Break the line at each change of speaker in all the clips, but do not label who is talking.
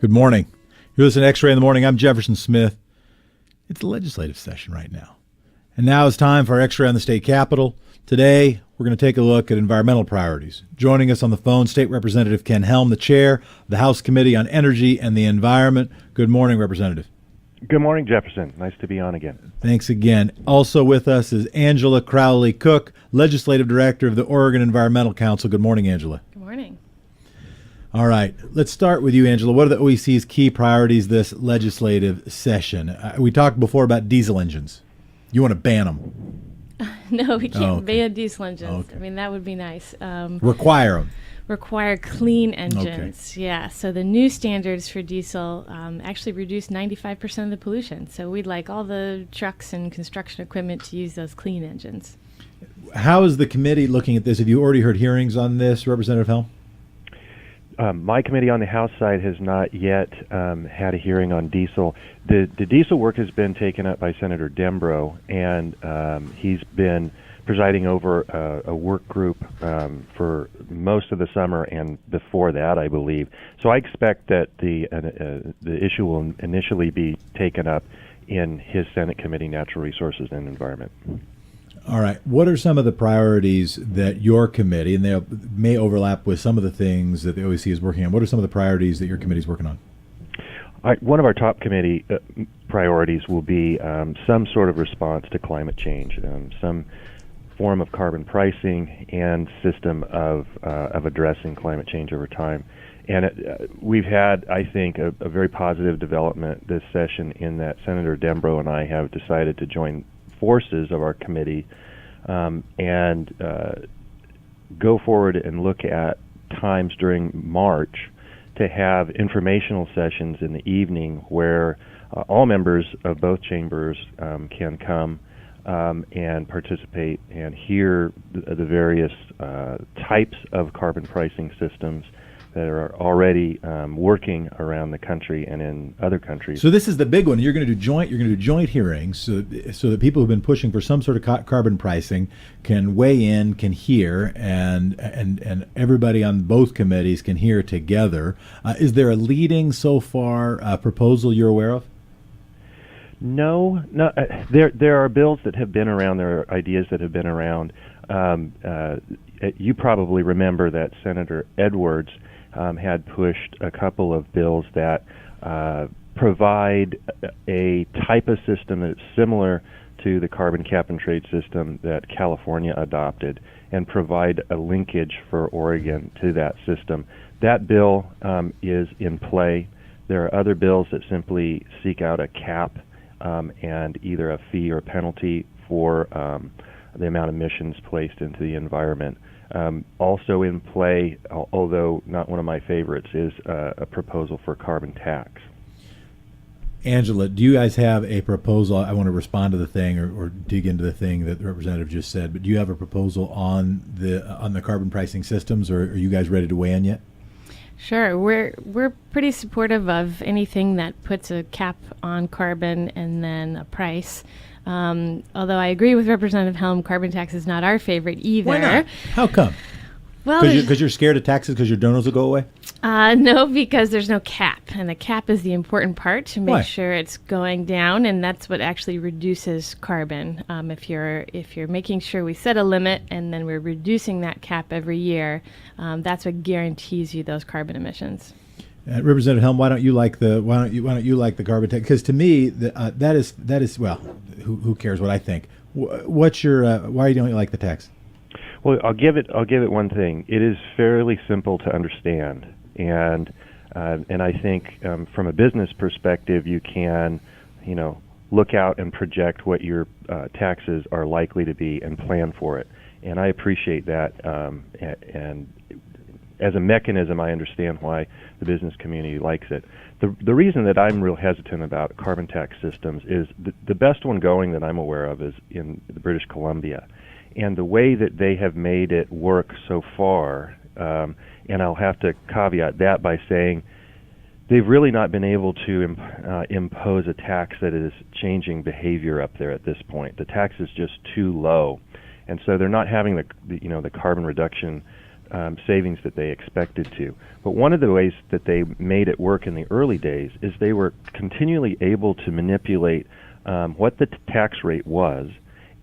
Good morning. You're listening to X-Ray in the Morning. I'm Jefferson Smith. It's a legislative session right now. And now it's time for X-Ray on the state capitol. Today, we're going to take a look at environmental priorities. Joining us on the phone, State Representative Ken Helm, the chair of the House Committee on Energy and the Environment. Good morning, Representative.
Good morning, Jefferson. Nice to be on again.
Thanks again. Also with us is Angela Crowley-Koch, Legislative Director of the Oregon Environmental Council. Good morning, Angela.
Good morning.
All right, let's start with you, Angela. What are the OEC's key priorities this legislative session? We talked before about diesel engines. You want to ban them?
No, we can't ban diesel engines. Okay. I mean, that would be nice.
Require them.
Require clean engines. Okay. Yeah, so the new standards for diesel actually reduce 95% of the pollution. So we'd like all the trucks and construction equipment to use those clean engines.
How is the committee looking at this? Have you already heard hearings on this, Representative Helm?
My committee on the House side has not yet had a hearing on diesel. The diesel work has been taken up by Senator Dembro, and he's been presiding over a work group for most of the summer and before that, I believe. So I expect that the issue will initially be taken up in his Senate Committee, Natural Resources and Environment.
All right. What are some of the priorities that your committee, and they may overlap with some of the things that the OEC is working on, what are some of the priorities that your committee is working on?
One of our top committee priorities will be some sort of response to climate change, some form of carbon pricing and system of addressing climate change over time. And we've had, I think, a very positive development this session in that Senator Dembro and I have decided to join forces of our committee and go forward and look at times during March to have informational sessions in the evening where all members of both chambers can come and participate and hear the various types of carbon pricing systems that are already working around the country and in other countries.
So this is the big one. You're going to do joint hearings so that people who've been pushing for some sort of carbon pricing can weigh in, can hear, and everybody on both committees can hear together. Is there a leading so far proposal you're aware of?
No. There are bills that have been around. There are ideas that have been around. You probably remember that Senator Edwards had pushed a couple of bills that provide a type of system that's similar to the carbon cap and trade system that California adopted and provide a linkage for Oregon to that system. That bill is in play. There are other bills that simply seek out a cap and either a fee or penalty for the amount of emissions placed into the environment. Also in play, although not one of my favorites, is a proposal for carbon tax.
Angela, do you guys have a proposal? I want to respond to the thing or dig into the thing that the representative just said, but do you have a proposal on the carbon pricing systems, or are you guys ready to weigh in yet?
Sure. We're pretty supportive of anything that puts a cap on carbon and then a price. Although I agree with Representative Helm, carbon tax is not our favorite either.
Why not? How come?
Well,
because you're scared of taxes because your donuts will go away?
No, because there's no cap, and the cap is the important part to make
Why?
sure it's going down, and that's what actually reduces carbon. If you're making sure we set a limit and then we're reducing that cap every year, that's what guarantees you those carbon emissions.
Representative Helm, why don't you like the carbon tax? Because to me, that is well, who cares what I think? What's your why don't you like the tax?
Well, I'll give it one thing. It is fairly simple to understand, and I think from a business perspective, you can, look out and project what your taxes are likely to be and plan for it. And I appreciate that. And as a mechanism, I understand why the business community likes it. The reason that I'm real hesitant about carbon tax systems is the best one going that I'm aware of is in British Columbia. And the way that they have made it work so far, and I'll have to caveat that by saying they've really not been able to impose a tax that is changing behavior up there at this point. The tax is just too low. And so they're not having the carbon reduction savings that they expected to. But one of the ways that they made it work in the early days is they were continually able to manipulate what the tax rate was,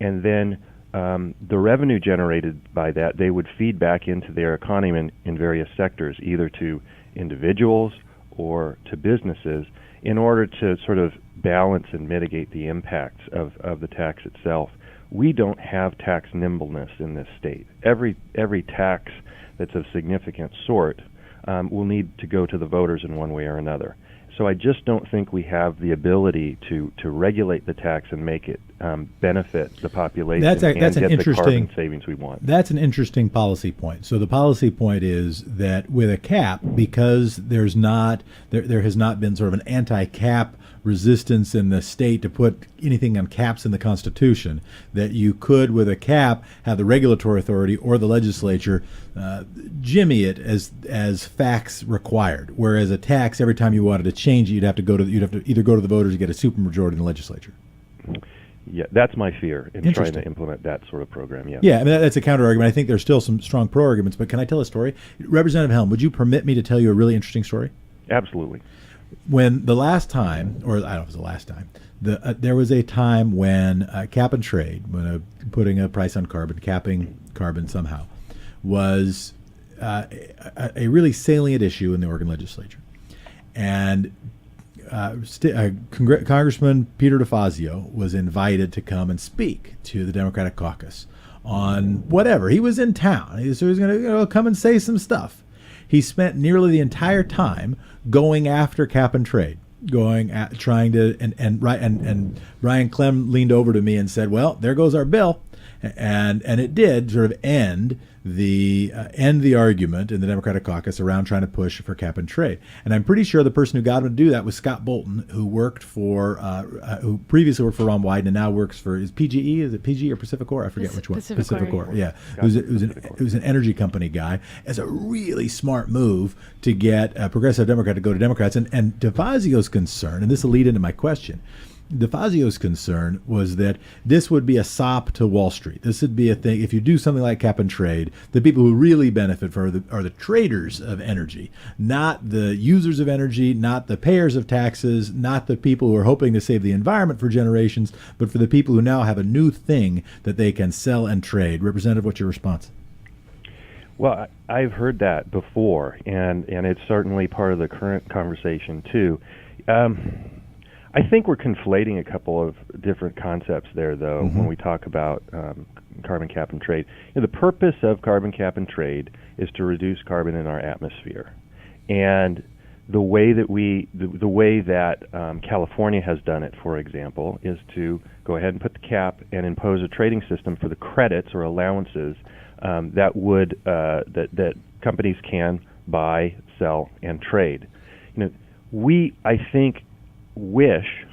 and then the revenue generated by that they would feed back into their economy in various sectors, either to individuals or to businesses, in order to sort of balance and mitigate the impacts of the tax itself. We don't have tax nimbleness in this state. Every tax that's of significant sort will need to go to the voters in one way or another. So I just don't think we have the ability to regulate the tax and make it benefit the population and get the carbon savings we want.
That's an interesting policy point. So the policy point is that with a cap, because there has not been sort of an anti-cap resistance in the state to put anything on caps in the Constitution, that you could, with a cap, have the regulatory authority or the legislature jimmy it as facts required. Whereas a tax, every time you wanted to change it, you'd have to either go to the voters or get a supermajority in the legislature.
Yeah, that's my fear in trying to implement that sort of program. Yeah.
Yeah, I mean, that's a counter argument. I think there's still some strong pro arguments. But can I tell a story? Representative Helm, would you permit me to tell you a really interesting story?
Absolutely.
When the last time, or I don't know if it was the last time, there was a time when cap and trade, when putting a price on carbon, capping carbon somehow, was a really salient issue in the Oregon legislature. And Congressman Peter DeFazio was invited to come and speak to the Democratic caucus on whatever. He was in town, so he was going to come and say some stuff. He spent nearly the entire time going after cap and trade, trying to, and Brian Clem leaned over to me and said, "Well, there goes our bill," and it did sort of end the argument in the Democratic caucus around trying to push for cap and trade. And I'm pretty sure the person who got him to do that was Scott Bolton, who previously worked for Ron Wyden and now works for PGE. Is it PGE or Pacificor? I forget which one. Pacificor. Yeah. Who's an energy company guy. As a really smart move to get a progressive Democrat to go to Democrats. And DeFazio's concern, and this will lead into my question, DeFazio's concern was that this would be a sop to Wall Street. This would be a thing. If you do something like cap and trade, the people who really benefit are the traders of energy, not the users of energy, not the payers of taxes, not the people who are hoping to save the environment for generations, but for the people who now have a new thing that they can sell and trade. Representative, what's your response?
Well, I've heard that before, and it's certainly part of the current conversation too. I think we're conflating a couple of different concepts there, though, when we talk about carbon cap and trade. The purpose of carbon cap and trade is to reduce carbon in our atmosphere, and the way that California has done it, for example, is to go ahead and put the cap and impose a trading system for the credits or allowances that companies can buy, sell, and trade. We, I think, wish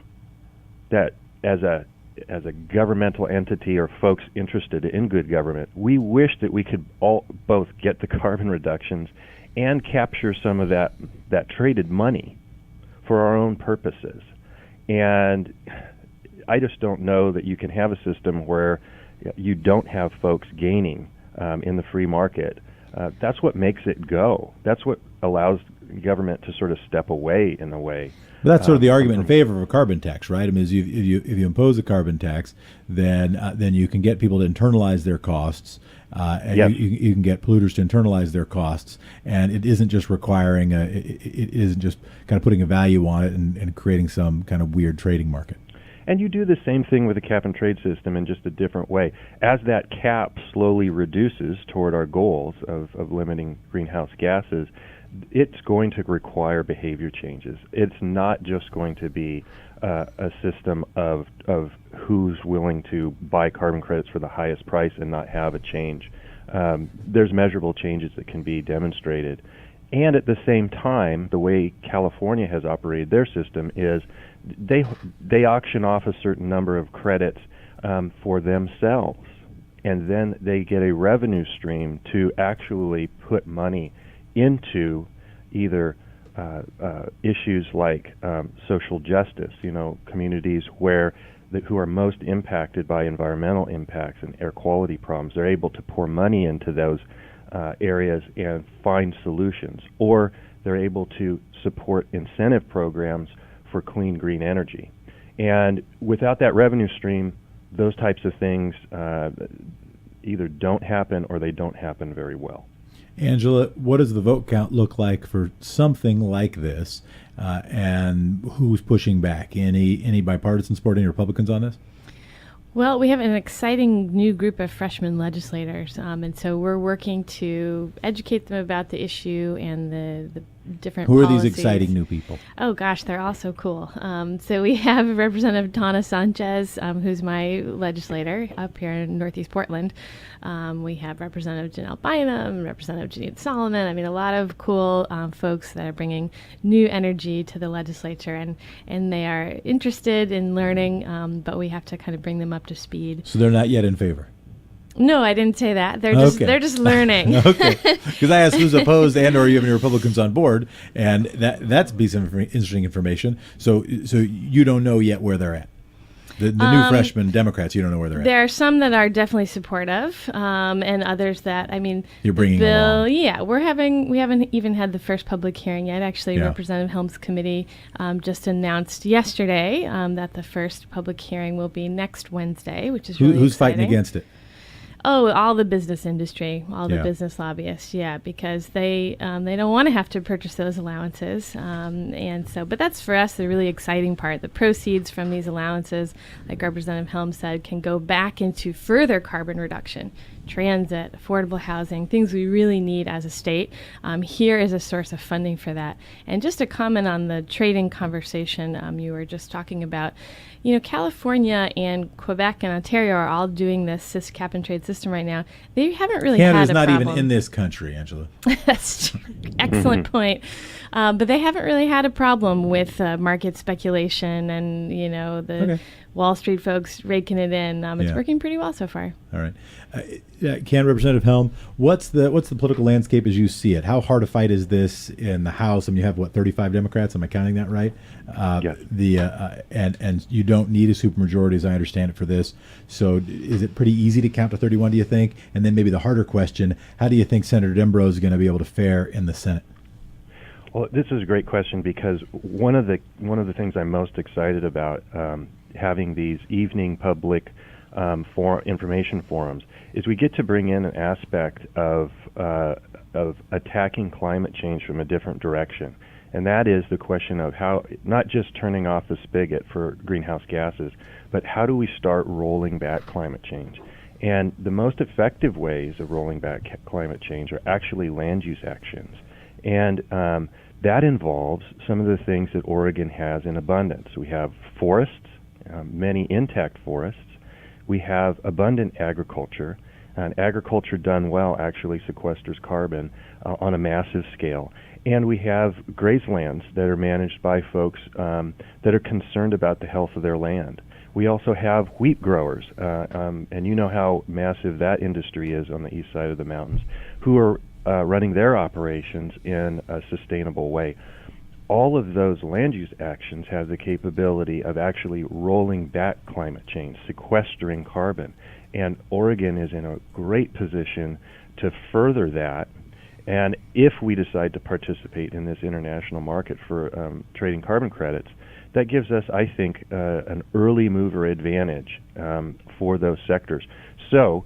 that as a governmental entity or folks interested in good government, we wish that we could both get the carbon reductions and capture some of that traded money for our own purposes. And I just don't know that you can have a system where you don't have folks gaining in the free market. That's what makes it go. That's what allows government to sort of step away in a way.
But that's sort of the argument in favor of a carbon tax, right? I mean, if you impose a carbon tax, then you can get people to internalize their costs, and
yes.
you can get polluters to internalize their costs, and it isn't just requiring it isn't just kind of putting a value on it and creating some kind of weird trading market.
And you do the same thing with the cap and trade system in just a different way. As that cap slowly reduces toward our goals of limiting greenhouse gases, it's going to require behavior changes. It's not just going to be a system of who's willing to buy carbon credits for the highest price and not have a change. There's measurable changes that can be demonstrated. And at the same time, the way California has operated their system is they auction off a certain number of credits for themselves, and then they get a revenue stream to actually put money into either issues like social justice, communities who are most impacted by environmental impacts and air quality problems. They're able to pour money into those areas and find solutions, or they're able to support incentive programs for clean green energy. And without that revenue stream, those types of things either don't happen or they don't happen very well.
Angela, what does the vote count look like for something like this, and who's pushing back? Any bipartisan support, any Republicans on this?
Well, we have an exciting new group of freshman legislators, and so we're working to educate them about the issue and the different
Who are
policies.
these exciting new people?
Oh, gosh, they're all so cool. So we have Representative Donna Sanchez, who's my legislator up here in Northeast Portland. We have Representative Janelle Bynum, Representative Janine Solomon. I mean, a lot of cool folks that are bringing new energy to the legislature, and they are interested in learning, but we have to kind of bring them up to speed.
So they're not yet in favor?
No, I didn't say that. They're just learning.
Okay, because I asked who's opposed and or you have any Republicans on board, and that's be some interesting information. So you don't know yet where they're at. The new freshman Democrats, you don't know where they're at.
There are some that are definitely supportive, and others that, I mean,
you're bringing
the bill.
Along.
Yeah, we haven't even had the first public hearing yet. Actually,
Yeah.
Representative Helm's committee just announced yesterday that the first public hearing will be next Wednesday, which is really
who's
exciting.
fighting against it?
Oh, all the business industry, all the
Yeah.
business lobbyists, yeah, because they don't want to have to purchase those allowances, and so. But that's for us the really exciting part. The proceeds from these allowances, like Representative Helm said, can go back into further carbon reduction, transit, affordable housing, things we really need as a state. Here is a source of funding for that. And just to comment on the trading conversation you were just talking about. You know, California and Quebec and Ontario are all doing this cap and trade system right now. They haven't really
Canada's
had a
not
problem.
even in this country, Angela.
That's true. Excellent point. But they haven't really had a problem with market speculation and, you know, the Wall Street folks raking it in. It's working pretty well so far.
All right. Ken, Representative Helm, what's the political landscape as you see it? How hard a fight is this in the House? I mean, you have, 35 Democrats? Am I counting that right?
Yes.
And you don't need a supermajority, as I understand it, for this. So is it pretty easy to count to 31, do you think? And then maybe the harder question, how do you think Senator Dembrose is going to be able to fare in the Senate?
Well, this is a great question because one of the things I'm most excited about having these evening public information forums is we get to bring in an aspect of attacking climate change from a different direction, and that is the question of how not just turning off the spigot for greenhouse gases, but how do we start rolling back climate change? And the most effective ways of rolling back climate change are actually land use actions, and that involves some of the things that Oregon has in abundance. We have forests, many intact forests. We have abundant agriculture, and agriculture done well actually sequesters carbon on a massive scale. And we have grazelands that are managed by folks that are concerned about the health of their land. We also have wheat growers, and you know how massive that industry is on the east side of the mountains, who are running their operations in a sustainable way. All of those land use actions have the capability of actually rolling back climate change, sequestering carbon. And Oregon is in a great position to further that. And if we decide to participate in this international market for trading carbon credits, that gives us, I think, an early mover advantage for those sectors. So,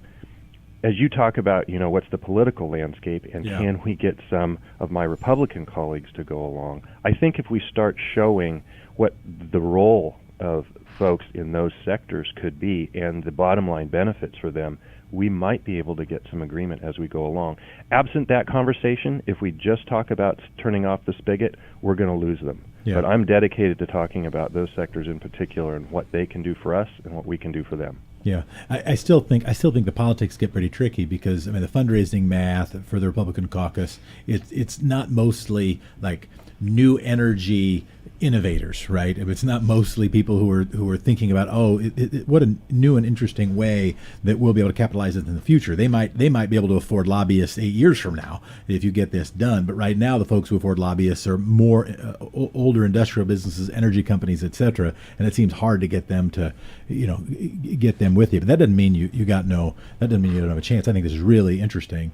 as you talk about, what's the political landscape and can we get some of my Republican colleagues to go along, I think if we start showing what the role of folks in those sectors could be and the bottom line benefits for them, we might be able to get some agreement as we go along. Absent that conversation, if we just talk about turning off the spigot, we're going to lose them.
Yeah.
But I'm dedicated to talking about those sectors in particular and what they can do for us and what we can do for them.
Yeah, I still think the politics get pretty tricky because the fundraising math for the Republican caucus, it's not mostly like new energy innovators, right? It's not mostly people who are thinking about what a new and interesting way that we'll be able to capitalize it in the future. They might be able to afford lobbyists 8 years from now if you get this done. But right now, the folks who afford lobbyists are more older industrial businesses, energy companies, etc. And it seems hard to get them to, get them with you. But that doesn't mean you don't have a chance. I think this is really interesting.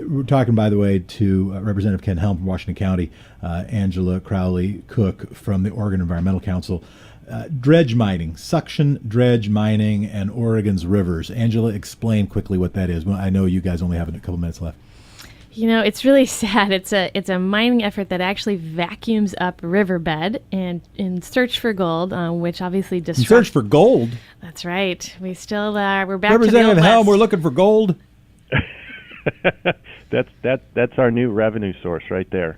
We're talking, by the way, to Representative Ken Helm from Washington County, Angela Crowley-Koch from the Oregon Environmental Council. Dredge mining, suction dredge mining, and Oregon's rivers. Angela, explain quickly what that is. Well, I know you guys only have a couple minutes left.
You know, it's really sad. It's a mining effort that actually vacuums up riverbed and in search for gold, which obviously disrupts.
In search for gold?
That's right. We still we're back to the
Representative
Old
Helm,
West.
we're looking for gold.
That's our new revenue source right there.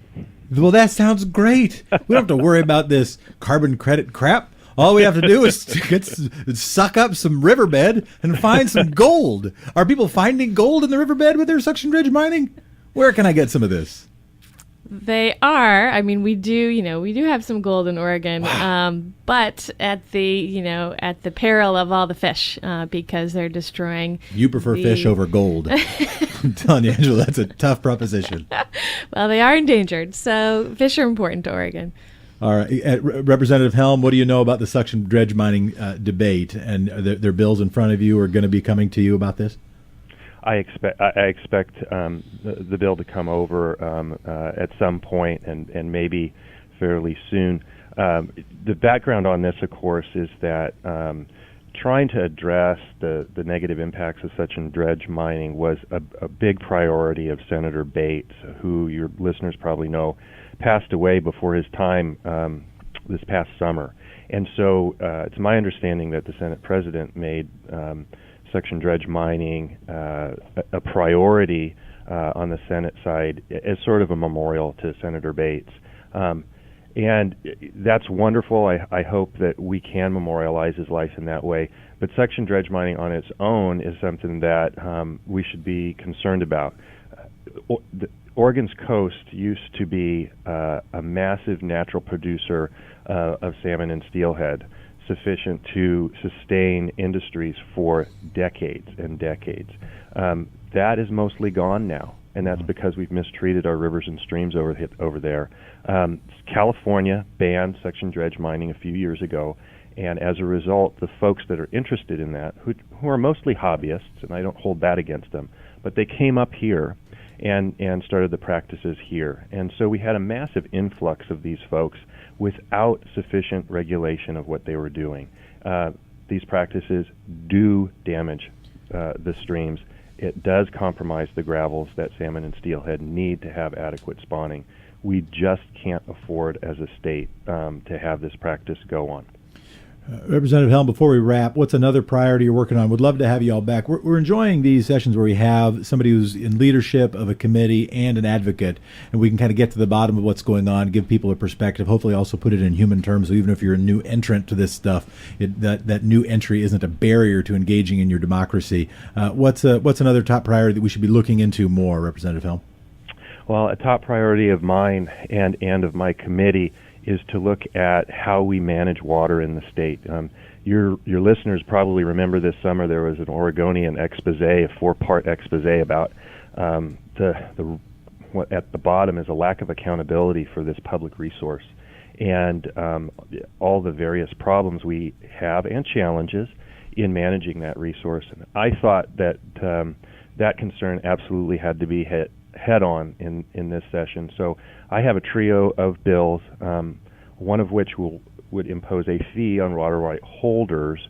Well, that sounds great. We don't have to worry about this carbon credit crap. All we have to do is suck up some riverbed and find some gold. Are people finding gold in the riverbed with their suction dredge mining? Where can I get some of this?
They are. I mean, we do have some gold in Oregon,
Wow.
but at the peril of all the fish, because they're destroying.
You prefer fish over gold. I'm telling you, Angela, that's a tough proposition.
Well, they are endangered, so fish are important to Oregon.
All right, Representative Helm, what do you know about the suction dredge mining debate? And their bills in front of you are going to be coming to you about this?
I expect the bill to come over at some point, and maybe fairly soon. The background on this, of course, is that trying to address the negative impacts of suction dredge mining was a big priority of Senator Bates, who your listeners probably know passed away before his time this past summer. And so it's my understanding that the Senate President made suction dredge mining a priority on the Senate side as sort of a memorial to Senator Bates. And that's wonderful. I hope that we can memorialize his life in that way. But suction dredge mining on its own is something that we should be concerned about. Oregon's coast used to be a massive natural producer of salmon and steelhead, sufficient to sustain industries for decades and decades. That is mostly gone now, and that's because we've mistreated our rivers and streams over there. California banned suction dredge mining a few years ago, and as a result, the folks that are interested in that, who are mostly hobbyists, and I don't hold that against them, but they came up here and started the practices here. And so we had a massive influx of these folks without sufficient regulation of what they were doing. These practices do damage the streams. It does compromise the gravels that salmon and steelhead need to have adequate spawning. We just can't afford as a state to have this practice go on.
Representative Helm, before we wrap, what's another priority you're working on? Would love to have you all back. We're enjoying these sessions where we have somebody who's in leadership of a committee and an advocate, and we can kind of get to the bottom of what's going on, give people a perspective, hopefully also put it in human terms, so even if you're a new entrant to this stuff, that new entry isn't a barrier to engaging in your democracy. What's another top priority that we should be looking into more, Representative Helm?
Well, a top priority of mine and of my committee is to look at how we manage water in the state. Your listeners probably remember this summer there was an Oregonian expose, a 4-part expose about what at the bottom is a lack of accountability for this public resource, and all the various problems we have and challenges in managing that resource. And I thought that that concern absolutely had to be hit head on in this session. So I have a trio of bills, one of which would impose a fee on water right holders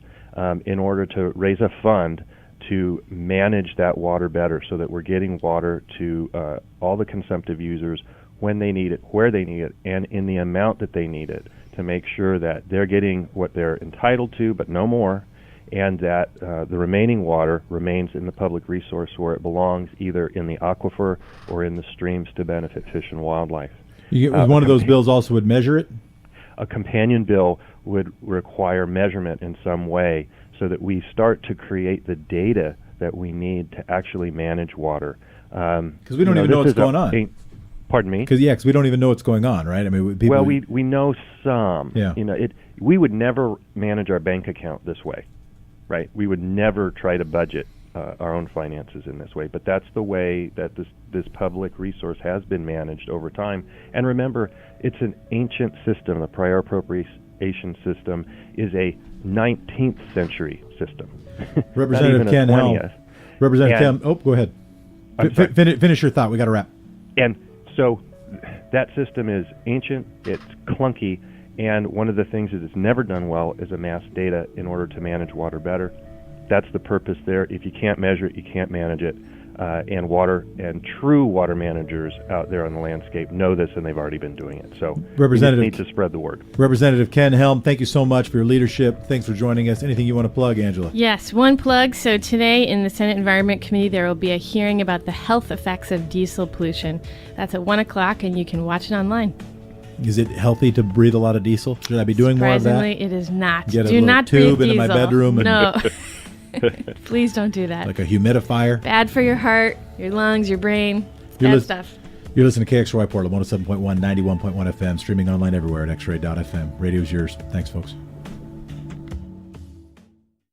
in order to raise a fund to manage that water better, so that we're getting water to all the consumptive users when they need it, where they need it, and in the amount that they need it, to make sure that they're getting what they're entitled to, but no more, and that the remaining water remains in the public resource where it belongs, either in the aquifer or in the streams to benefit fish and wildlife.
One of those bills also would measure it?
A companion bill would require measurement in some way, so that we start to create the data that we need to actually manage water.
Because we don't even know what's going on.
Pardon me?
Because we don't even know what's going on, right? I mean, people.
Well, we know some.
Yeah.
We would never manage our bank account this way, right? We would never try to budget our own finances in this way. But that's the way that this public resource has been managed over time. And remember, it's an ancient system. The prior appropriation system is a 19th century system.
Representative Ken Helm. Representative Ken, go ahead. Finish your thought. We got to wrap.
And so that system is ancient, it's clunky, and one of the things that it's never done well is amass data in order to manage water better. That's the purpose there. If you can't measure it, you can't manage it. And true water managers out there on the landscape know this, and they've already been doing it. So we need to spread the word.
Representative Ken Helm, thank you so much for your leadership. Thanks for joining us. Anything you want to plug, Angela?
Yes, one plug. So today in the Senate Environment Committee, there will be a hearing about the health effects of diesel pollution. That's at 1 o'clock, and you can watch it online.
Is it healthy to breathe a lot of diesel? Should I be doing more of that?
Surprisingly, it is not.
Get a
Do
little
not
tube
breathe
into
diesel.
my bedroom and
No. Please don't do that.
like a humidifier.
Bad for your heart, your lungs, your brain.
You're
Bad stuff.
You're listening to KXRY Portland, 107.1, 91.1 FM, streaming online everywhere at xray.fm. Radio's yours. Thanks, folks.